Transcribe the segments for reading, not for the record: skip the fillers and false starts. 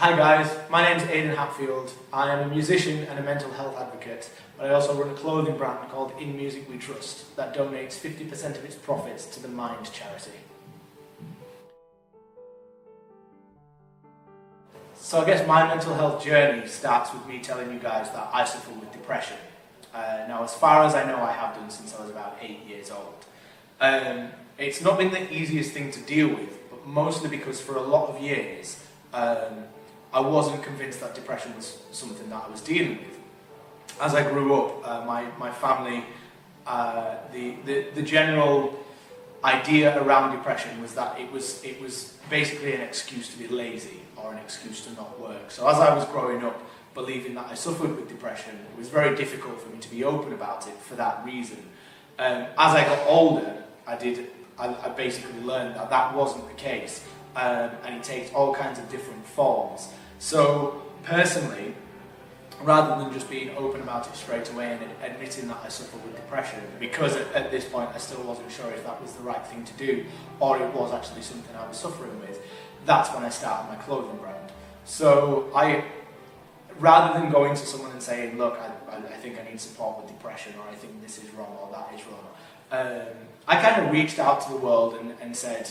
Hi guys, my name's Aiden Hatfield. I am a musician and a mental health advocate, but I also run a clothing brand called In Music We Trust that donates 50% of its profits to the Mind charity. So I guess my mental health journey starts with me telling you guys that I suffer with depression. Now as far as I know, I have done since I was about 8 years old. It's not been the easiest thing to deal with, but mostly because for a lot of years I wasn't convinced that depression was something that I was dealing with. As I grew up, my family, the general idea around depression was that it was basically an excuse to be lazy or an excuse to not work. So as I was growing up, believing that I suffered with depression, it was very difficult for me to be open about it for that reason. As I got older, I basically learned that that wasn't the case, and it takes all kinds of different forms. So personally, rather than just being open about it straight away and admitting that I suffer with depression, because at this point I still wasn't sure if that was the right thing to do or it was actually something I was suffering with, that's when I started my clothing brand. So rather than going to someone and saying, look, I think I need support with depression, or I think this is wrong or that is wrong, I kind of reached out to the world and said,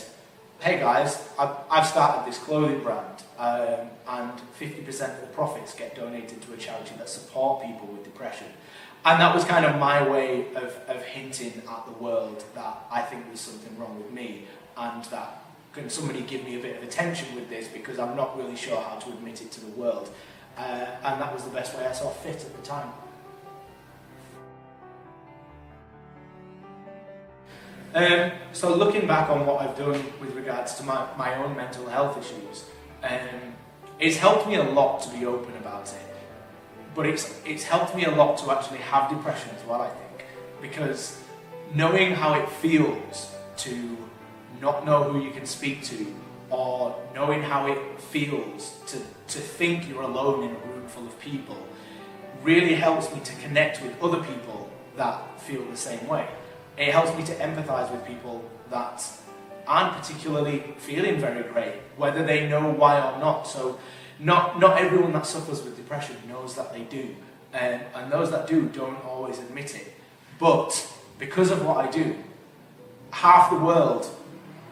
hey guys, I've started this clothing brand, and 50% of the profits get donated to a charity that support people with depression. And that was kind of my way of hinting at the world that I think there's something wrong with me, and that can somebody give me a bit of attention with this, because I'm not really sure how to admit it to the world. And that was the best way I saw fit at the time. So looking back on what I've done with regards to my own mental health issues, it's helped me a lot to be open about it, but it's helped me a lot to actually have depression as well, I think, because knowing how it feels to not know who you can speak to, or knowing how it feels to think you're alone in a room full of people, really helps me to connect with other people that feel the same way. It helps me to empathise with people that aren't particularly feeling very great, whether they know why or not. So not everyone that suffers with depression knows that they do, and those that do don't always admit it. But because of what I do, half the world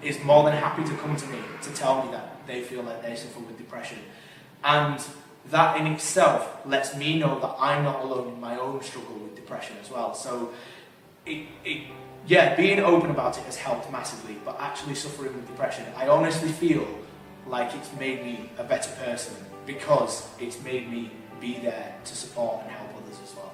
is more than happy to come to me to tell me that they feel like they suffer with depression. And that in itself lets me know that I'm not alone in my own struggle with depression as well. So being open about it has helped massively, but actually suffering with depression, I honestly feel like it's made me a better person, because it's made me be there to support and help others as well.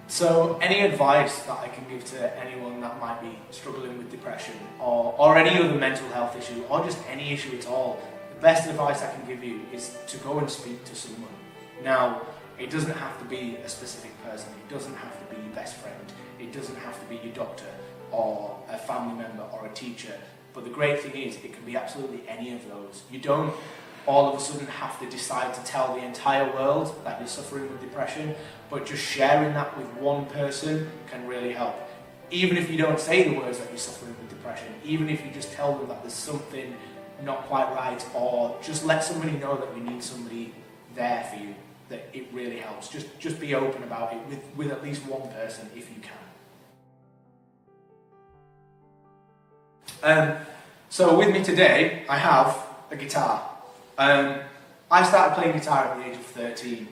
So any advice that I can give to anyone that might be struggling with depression or any other mental health issue, or just any issue at all, the best advice I can give you is to go and speak to someone. Now, it doesn't have to be a specific person, it doesn't have to be your best friend, it doesn't have to be your doctor or a family member or a teacher, but the great thing is it can be absolutely any of those. You don't all of a sudden have to decide to tell the entire world that you're suffering with depression, but just sharing that with one person can really help. Even if you don't say the words that you're suffering with depression, even if you just tell them that there's something not quite right, or just let somebody know that you need somebody there for you, that it really helps. Just be open about it with at least one person if you can. So with me today, I have a guitar. I started playing guitar at the age of 13.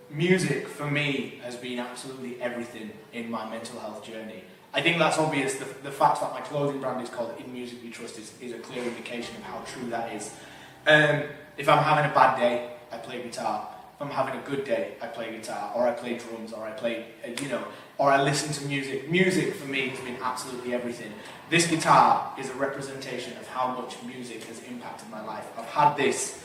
Music, for me, has been absolutely everything in my mental health journey. I think that's obvious. The fact that my clothing brand is called In Music We Trust is a clear indication of how true that is. If I'm having a bad day, I play guitar. If I'm having a good day, I play guitar, or I play drums, or I play, or I listen to music. Music for me has been absolutely everything. This guitar is a representation of how much music has impacted my life. I've had this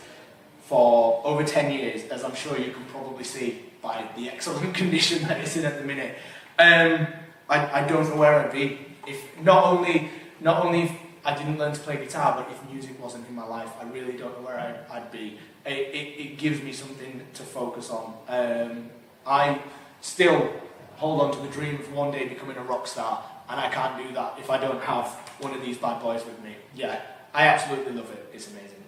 for over 10 years, as I'm sure you can probably see by the excellent condition that it's in at the minute. I don't know where I'd be if not only if I didn't learn to play guitar, but if music wasn't in my life, I really don't know where I'd be. It gives me something to focus on. I still hold on to the dream of one day becoming a rock star, and I can't do that if I don't have one of these bad boys with me. Yeah, I absolutely love it. It's amazing.